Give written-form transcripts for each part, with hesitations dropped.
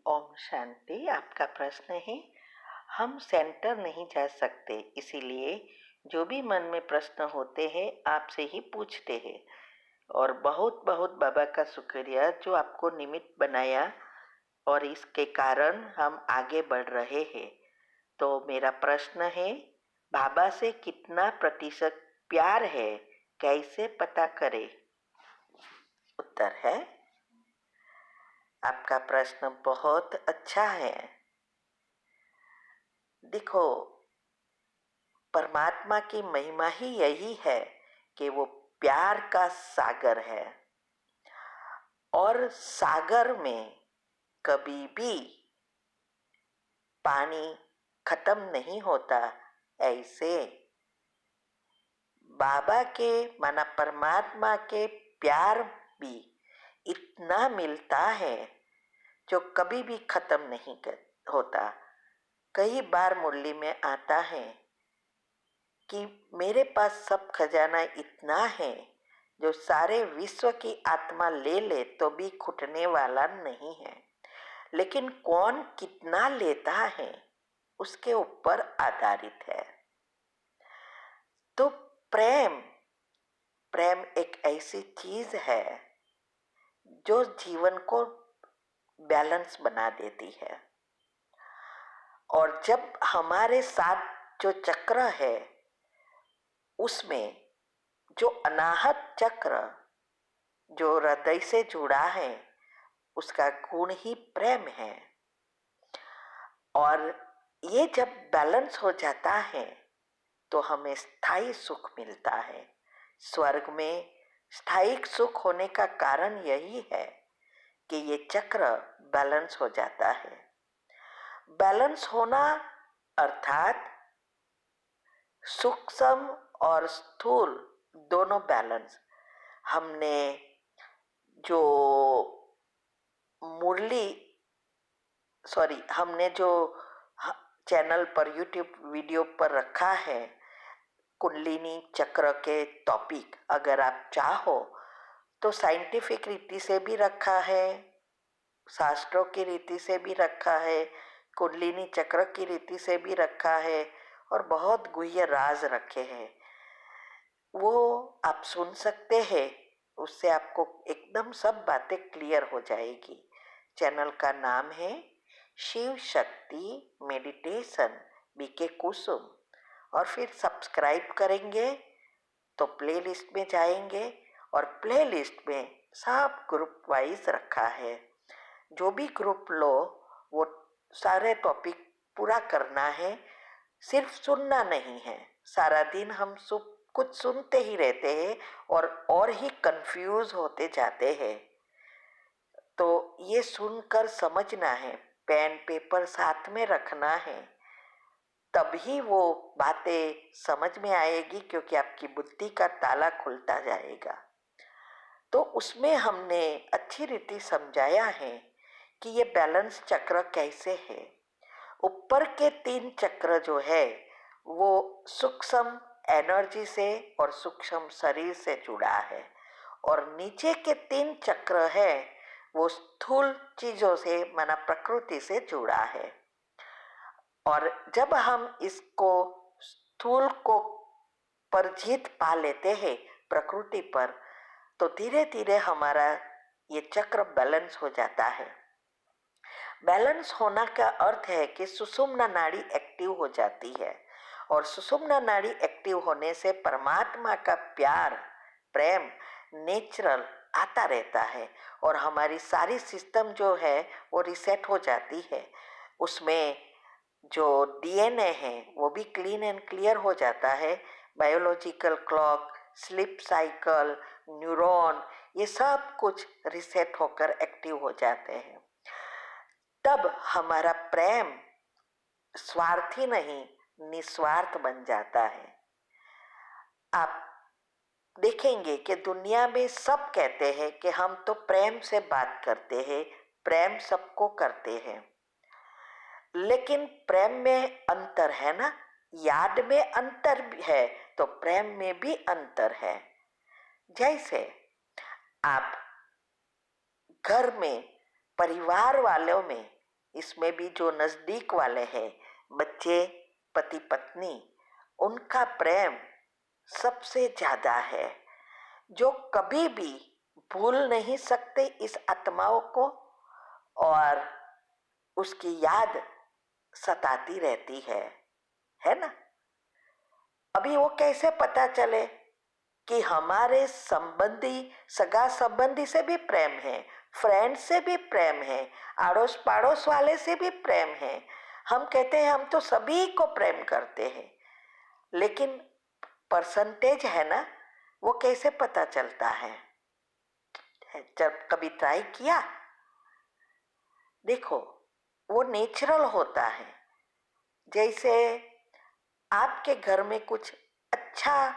ओम शांति। आपका प्रश्न है, हम सेंटर नहीं जा सकते, इसीलिए जो भी मन में प्रश्न होते हैं आपसे ही पूछते हैं। और बहुत बहुत बाबा का शुक्रिया जो आपको निमित्त बनाया और इसके कारण हम आगे बढ़ रहे हैं। तो मेरा प्रश्न है, बाबा से कितना प्रतिशत प्यार है, कैसे पता करें? उत्तर है, आपका प्रश्न बहुत अच्छा है। देखो, परमात्मा की महिमा ही यही है कि वो प्यार का सागर है और सागर में कभी भी पानी खत्म नहीं होता। ऐसे बाबा के माना परमात्मा के प्यार भी इतना मिलता है जो कभी भी खत्म नहीं होता। कई बार मुरली में आता है कि मेरे पास सब खजाना इतना है जो सारे विश्व की आत्मा ले ले तो भी घुटने वाला नहीं है, लेकिन कौन कितना लेता है उसके ऊपर आधारित है। तो प्रेम प्रेम एक ऐसी चीज है जो जीवन को बैलेंस बना देती है। और जब हमारे साथ जो चक्र है उसमें जो अनाहत चक्र जो हृदय से जुड़ा है उसका गुण ही प्रेम है। और ये जब बैलेंस हो जाता है तो हमें स्थायी सुख मिलता है। स्वर्ग में स्थायी सुख होने का कारण यही है कि ये चक्र बैलेंस हो जाता है। बैलेंस होना अर्थात सूक्ष्म और स्थूल दोनों बैलेंस। हमने जो हमने जो चैनल पर यूट्यूब वीडियो पर रखा है कुंडलिनी चक्र के टॉपिक, अगर आप चाहो तो साइंटिफिक रीति से भी रखा है, शास्त्रों की रीति से भी रखा है, कुंडलिनी चक्र की रीति से भी रखा है और बहुत गुह्य राज रखे हैं। वो आप सुन सकते हैं, उससे आपको एकदम सब बातें क्लियर हो जाएगी। चैनल का नाम है शिव शक्ति मेडिटेशन बीके कुसुम। और फिर सब्सक्राइब करेंगे तो प्लेलिस्ट में जाएंगे और प्लेलिस्ट में सब ग्रुप वाइज रखा है। जो भी ग्रुप लो वो सारे टॉपिक पूरा करना है, सिर्फ सुनना नहीं है। सारा दिन हम कुछ सुनते ही रहते हैं और ही कंफ्यूज होते जाते हैं। तो ये सुनकर समझना है, पेन पेपर साथ में रखना है, तभी वो बातें समझ में आएगी, क्योंकि आपकी बुद्धि का ताला खुलता जाएगा। तो उसमें हमने अच्छी रीति समझाया है कि ये बैलेंस चक्र कैसे है। ऊपर के 3 चक्र जो है वो सूक्ष्म एनर्जी से और सूक्ष्म शरीर से जुड़ा है, और नीचे के 3 चक्र है वो स्थूल चीजों से माना प्रकृति से जुड़ा है। और जब हम इसको स्थूल को पर जीत पा लेते हैं प्रकृति पर, तो धीरे धीरे हमारा ये चक्र बैलेंस हो जाता है। बैलेंस होना का अर्थ है कि सुषुम्ना नाड़ी एक्टिव हो जाती है, और सुषुम्ना नाड़ी एक्टिव होने से परमात्मा का प्यार प्रेम नेचुरल आता रहता है और हमारी सारी सिस्टम जो है वो रिसेट हो जाती है। उसमें जो डीएनए है वो भी क्लीन एंड क्लियर हो जाता है। Biological clock, sleep cycle, neuron, ये सब कुछ रिसेट होकर एक्टिव हो जाते हैं। तब हमारा प्रेम स्वार्थी नहीं निस्वार्थ बन जाता है। आप देखेंगे कि दुनिया में सब कहते हैं कि हम तो प्रेम से बात करते हैं, प्रेम सबको करते हैं, लेकिन प्रेम में अंतर है ना। याद में अंतर भी है तो प्रेम में भी अंतर है। जैसे आप घर में परिवार वालों में इसमें भी जो नजदीक वाले हैं, बच्चे, पति पत्नी, उनका प्रेम सबसे ज्यादा है, जो कभी भी भूल नहीं सकते इस आत्माओं को, और उसकी याद सताती रहती है ना। अभी वो कैसे पता चले कि हमारे संबंधी, सगा संबंधी से भी प्रेम है, फ्रेंड से भी प्रेम है, आड़ोस पाड़ोस वाले से भी प्रेम है। हम कहते हैं हम तो सभी को प्रेम करते हैं, लेकिन परसेंटेज है ना, वो कैसे पता चलता है? जब कभी ट्राई किया? देखो, वो नेचुरल होता है। जैसे आपके घर में कुछ अच्छा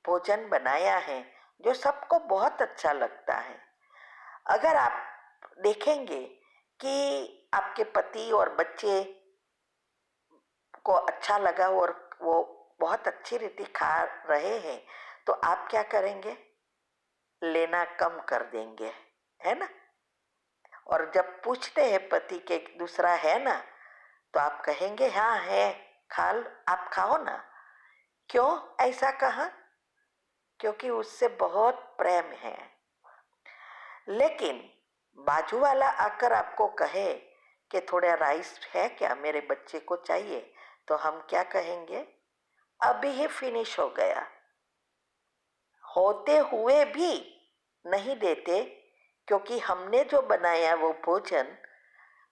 भोजन बनाया है जो सबको बहुत अच्छा लगता है, अगर आप देखेंगे कि आपके पति और बच्चे को अच्छा लगा और वो बहुत अच्छी रीति खा रहे हैं, तो आप क्या करेंगे? लेना कम कर देंगे, है ना। और जब पूछते हैं पति के दूसरा है ना, तो आप कहेंगे हाँ है, आप खाओ ना। क्यों ऐसा कहा? क्योंकि उससे बहुत प्रेम है। लेकिन बाजू वाला आकर आपको कहे कि थोड़ा राइस है क्या, मेरे बच्चे को चाहिए, तो हम क्या कहेंगे? अभी ही फिनिश हो गया। होते हुए भी नहीं देते, क्योंकि हमने जो बनाया वो भोजन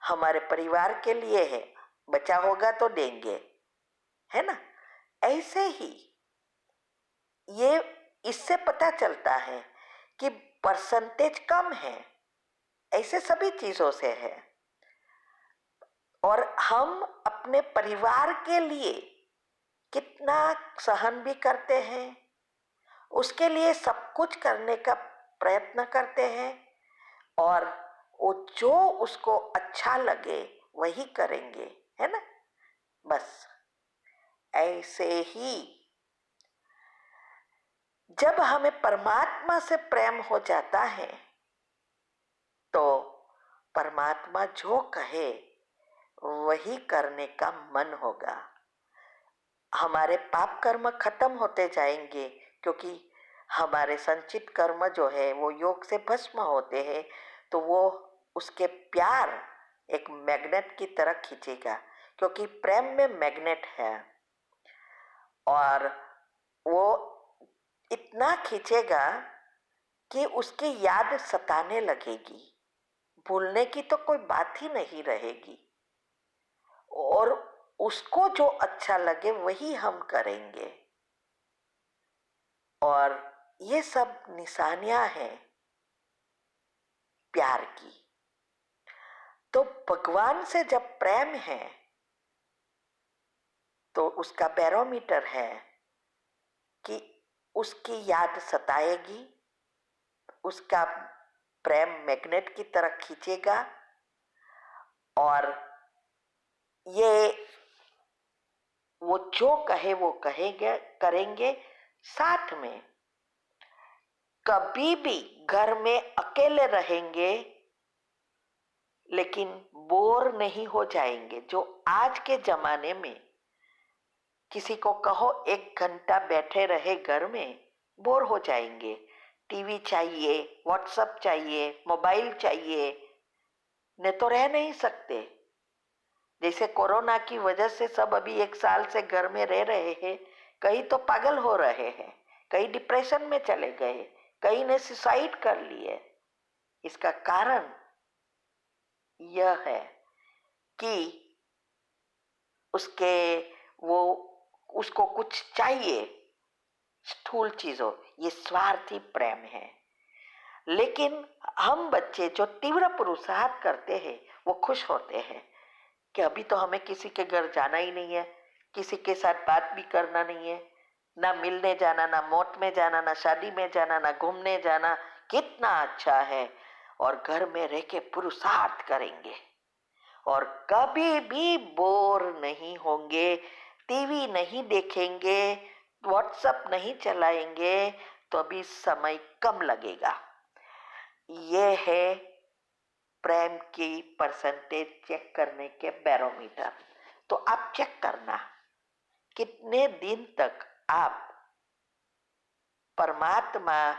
हमारे परिवार के लिए है, बचा होगा तो देंगे, है ना। ऐसे ही ये, इससे पता चलता है कि परसेंटेज कम है, ऐसे सभी चीजों से है। और हम अपने परिवार के लिए कितना सहन भी करते हैं, उसके लिए सब कुछ करने का प्रयत्न करते हैं, और वो जो उसको अच्छा लगे वही करेंगे, है ना। बस ऐसे ही जब हमें परमात्मा से प्रेम हो जाता है, तो परमात्मा जो कहे वही करने का मन होगा। हमारे पाप कर्म खत्म होते जाएंगे, क्योंकि हमारे संचित कर्म जो है वो योग से भस्म होते हैं, तो वो उसके प्यार एक मैग्नेट की तरह खींचेगा, क्योंकि प्रेम में मैग्नेट है। और वो इतना खींचेगा कि उसकी याद सताने लगेगी, भूलने की तो कोई बात ही नहीं रहेगी, और उसको जो अच्छा लगे वही हम करेंगे। और ये सब निशानियां हैं प्यार की। तो भगवान से जब प्रेम है, तो उसका बैरोमीटर है कि उसकी याद सताएगी, उसका प्रेम मैग्नेट की तरह खींचेगा, और ये वो जो कहे वो कहेंगे, करेंगे। साथ में कभी भी घर में अकेले रहेंगे, लेकिन बोर नहीं हो जाएंगे। जो आज के जमाने में किसी को कहो 1 घंटा बैठे रहे घर में, बोर हो जाएंगे। टीवी चाहिए, व्हाट्सएप चाहिए, मोबाइल चाहिए, नहीं तो रह नहीं सकते। जैसे कोरोना की वजह से सब अभी 1 साल से घर में रह रहे हैं, कई तो पागल हो रहे हैं, कई डिप्रेशन में चले गए, कई ने सुसाइड कर लिए। इसका कारण यह है कि उसके वो उसको कुछ चाहिए, स्थूल चीजों, ये स्वार्थी प्रेम है। लेकिन हम बच्चे जो तीव्र पुरुषार्थ करते हैं, वो खुश होते हैं कि अभी तो हमें किसी के घर जाना ही नहीं है, किसी के साथ बात भी करना नहीं है, ना मिलने जाना, ना मौत में जाना, ना शादी में जाना, ना घूमने जाना। कितना अच्छा है। और घर में रह के पुरुषार्थ करेंगे, और कभी भी बोर नहीं होंगे, टीवी नहीं देखेंगे, व्हाट्सएप नहीं चलाएंगे, तो अभी समय कम लगेगा। ये है प्रेम की परसेंटेज चेक करने के बैरोमीटर। तो आप चेक करना कितने दिन तक आप परमात्मा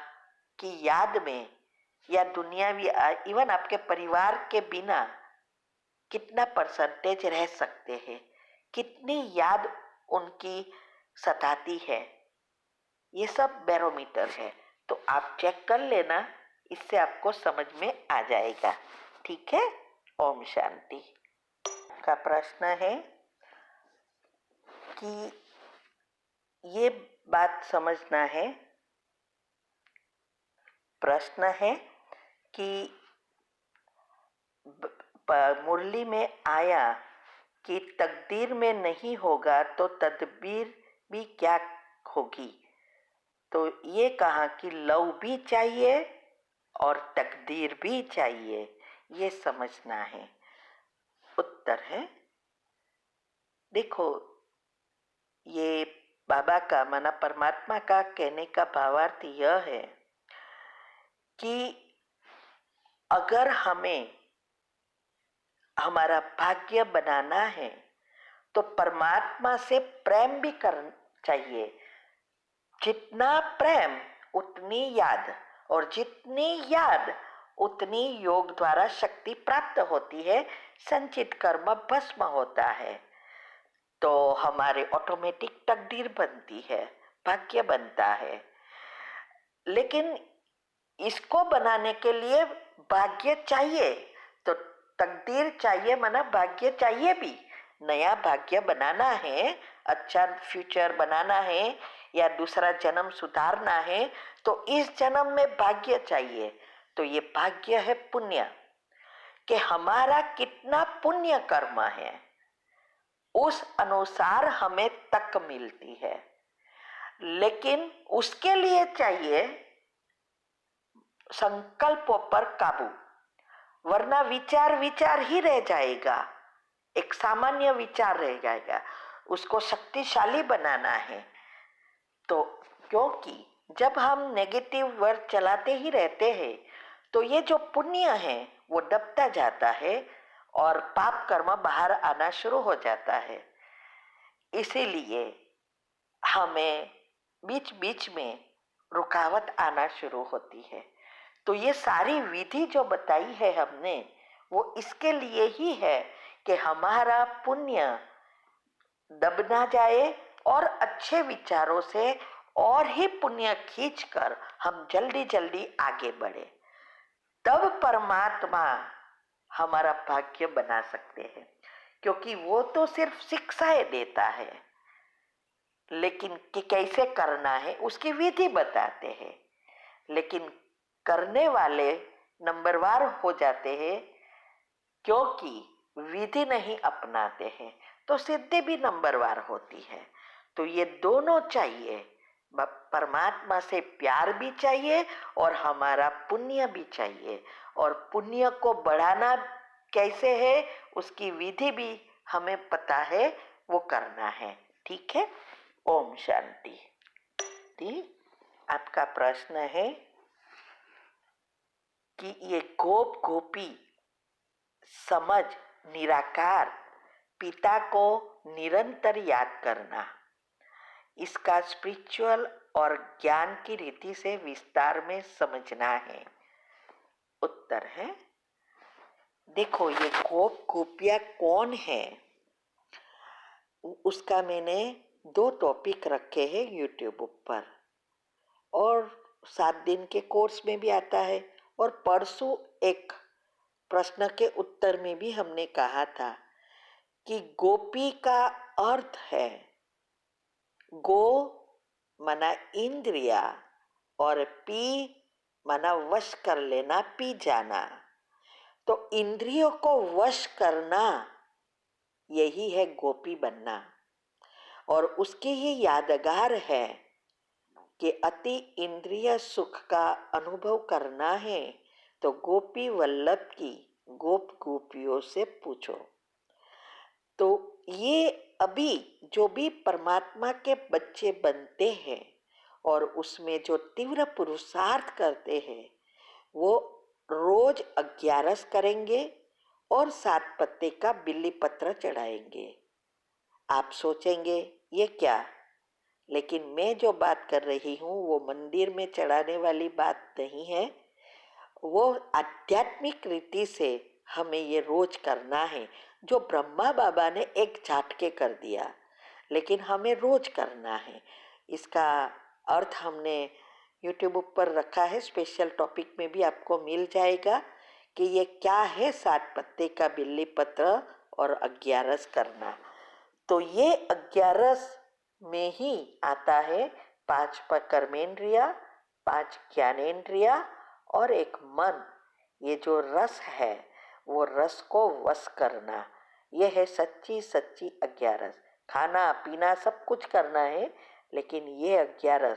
की याद में या दुनियावी इवन आपके परिवार के बिना कितना परसेंटेज रह सकते हैं, कितनी याद उनकी सताती है, ये सब बैरोमीटर है। तो आप चेक कर लेना, इससे आपको समझ में आ जाएगा। ठीक है। ओम शांति। का प्रश्न है कि ये बात समझना है, प्रश्न है कि मुरली में आया कि तकदीर में नहीं होगा तो तदबीर भी क्या होगी। तो ये कहा कि लव भी चाहिए और तकदीर भी चाहिए, ये समझना है। उत्तर है, देखो ये बाबा का माना परमात्मा का कहने का भावार्थ यह है कि अगर हमें हमारा भाग्य बनाना है तो परमात्मा से प्रेम भी करना चाहिए। जितना प्रेम उतनी याद, और जितनी याद उतनी योग द्वारा शक्ति प्राप्त होती है, संचित कर्म भस्म होता है, तो हमारे ऑटोमेटिक तकदीर बनती है, भाग्य बनता है। लेकिन इसको बनाने के लिए भाग्य चाहिए, तो तकदीर चाहिए माना भाग्य चाहिए भी। नया भाग्य बनाना है, अच्छा फ्यूचर बनाना है या दूसरा जन्म सुधारना है, तो इस जन्म में भाग्य चाहिए। तो ये भाग्य है पुण्य, कि हमारा कितना पुण्य कर्म है उस अनुसार हमें तक मिलती है। लेकिन उसके लिए चाहिए संकल्पों पर काबू, वरना विचार विचार ही रह जाएगा, एक सामान्य विचार रह जाएगा। उसको शक्तिशाली बनाना है। तो क्योंकि जब हम नेगेटिव वर्ड चलाते ही रहते हैं तो ये जो पुण्य है वो दबता जाता है और पाप कर्म बाहर आना शुरू हो जाता है। इसीलिए हमें बीच बीच में रुकावट आना शुरू होती है। तो ये सारी विधि जो बताई है हमने, वो इसके लिए ही है कि हमारा पुण्य दब ना जाए और अच्छे विचारों से और ही पुण्य खींचकर हम जल्दी जल्दी आगे बढ़े। तब परमात्मा हमारा भाग्य बना सकते हैं, क्योंकि वो तो सिर्फ शिक्षाएं देता है, लेकिन कि कैसे करना है उसकी विधि बताते हैं। लेकिन करने वाले नंबरवार हो जाते हैं, क्योंकि विधि नहीं अपनाते हैं, तो सिद्धि भी नंबरवार होती है। तो ये दोनों चाहिए, परमात्मा से प्यार भी चाहिए और हमारा पुण्य भी चाहिए। और पुण्य को बढ़ाना कैसे है उसकी विधि भी हमें पता है, वो करना है। ठीक है। ओम शांति। आपका प्रश्न है कि ये गोप गोपी समझ निराकार पिता को निरंतर याद करना, इसका स्पिरिचुअल और ज्ञान की रीति से विस्तार में समझना है। उत्तर है, देखो ये गोप गोपियाँ कौन है, उसका मैंने 2 टॉपिक रखे हैं यूट्यूब पर, और 7 दिन के कोर्स में भी आता है, और परसों एक प्रश्न के उत्तर में भी हमने कहा था कि गोपी का अर्थ है गो माना इंद्रिया और पी माना वश कर लेना, पी जाना। तो इंद्रियों को वश करना यही है गोपी बनना, और उसकी ही यादगार है कि अति इंद्रिय सुख का अनुभव करना है तो गोपी वल्लभ की गोप गोपियों से पूछो। तो ये अभी जो भी परमात्मा के बच्चे बनते हैं और उसमें जो तीव्र पुरुषार्थ करते हैं, वो रोज 11 करेंगे और 7 पत्ते का बिल्ली पत्र चढ़ाएंगे। आप सोचेंगे ये क्या? लेकिन मैं जो बात कर रही हूँ वो मंदिर में चढ़ाने वाली बात नहीं है। वो आध्यात्मिक रीति से हमें ये रोज करना है, जो ब्रह्मा बाबा ने एक झटके कर दिया, लेकिन हमें रोज करना है। इसका अर्थ हमने यूट्यूब पर रखा है, स्पेशल टॉपिक में भी आपको मिल जाएगा कि ये क्या है 7 पत्ते का बिल्ली पत्र और 11 करना। तो ये 11 में ही आता है 5 कर्मेंद्रिया, 5 ज्ञानेंद्रिया और एक मन। ये जो रस है वो रस को वश करना, ये है सच्ची सच्ची 11। खाना पीना सब कुछ करना है, लेकिन ये 11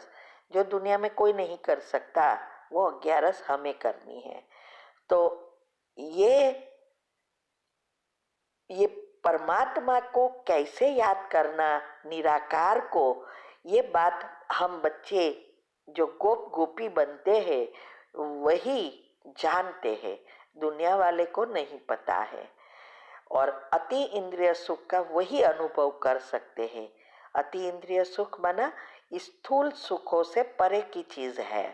जो दुनिया में कोई नहीं कर सकता, वो 11 हमें करनी है। तो ये परमात्मा को कैसे याद करना, निराकार को, ये बात हम बच्चे जो गोप गोपी बनते हैं वही जानते हैं, दुनिया वाले को नहीं पता है। और अति इंद्रिय सुख का वही अनुभव कर सकते हैं। अति इंद्रिय सुख माना स्थूल सुखों से परे की चीज है,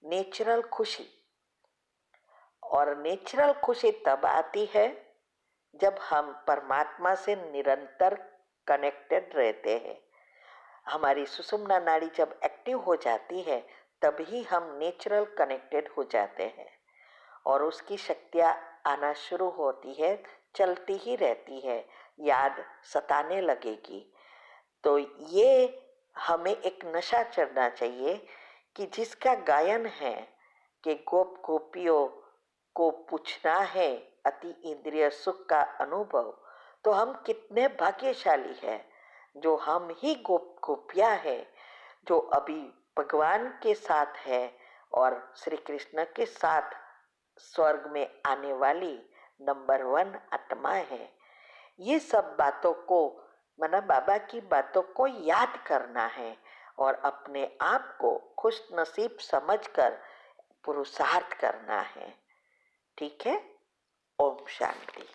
नेचुरल खुशी। और नेचुरल खुशी तब आती है जब हम परमात्मा से निरंतर कनेक्टेड रहते हैं। हमारी सुषुम्ना नाड़ी जब एक्टिव हो जाती है तभी हम नेचुरल कनेक्टेड हो जाते हैं और उसकी शक्तियाँ आना शुरू होती है, चलती ही रहती है, याद सताने लगेगी। तो ये हमें एक नशा चढ़ना चाहिए कि जिसका गायन है कि गोप गोपियों को पूछना है अति इंद्रिय सुख का अनुभव, तो हम कितने भाग्यशाली हैं जो हम ही गोप गोपियाँ हैं, जो अभी भगवान के साथ है और श्री कृष्ण के साथ स्वर्ग में आने वाली नंबर 1 आत्मा है। ये सब बातों को माना बाबा की बातों को याद करना है और अपने आप को खुश नसीब समझकर पुरुषार्थ करना है। ठीक है? ओम शांति।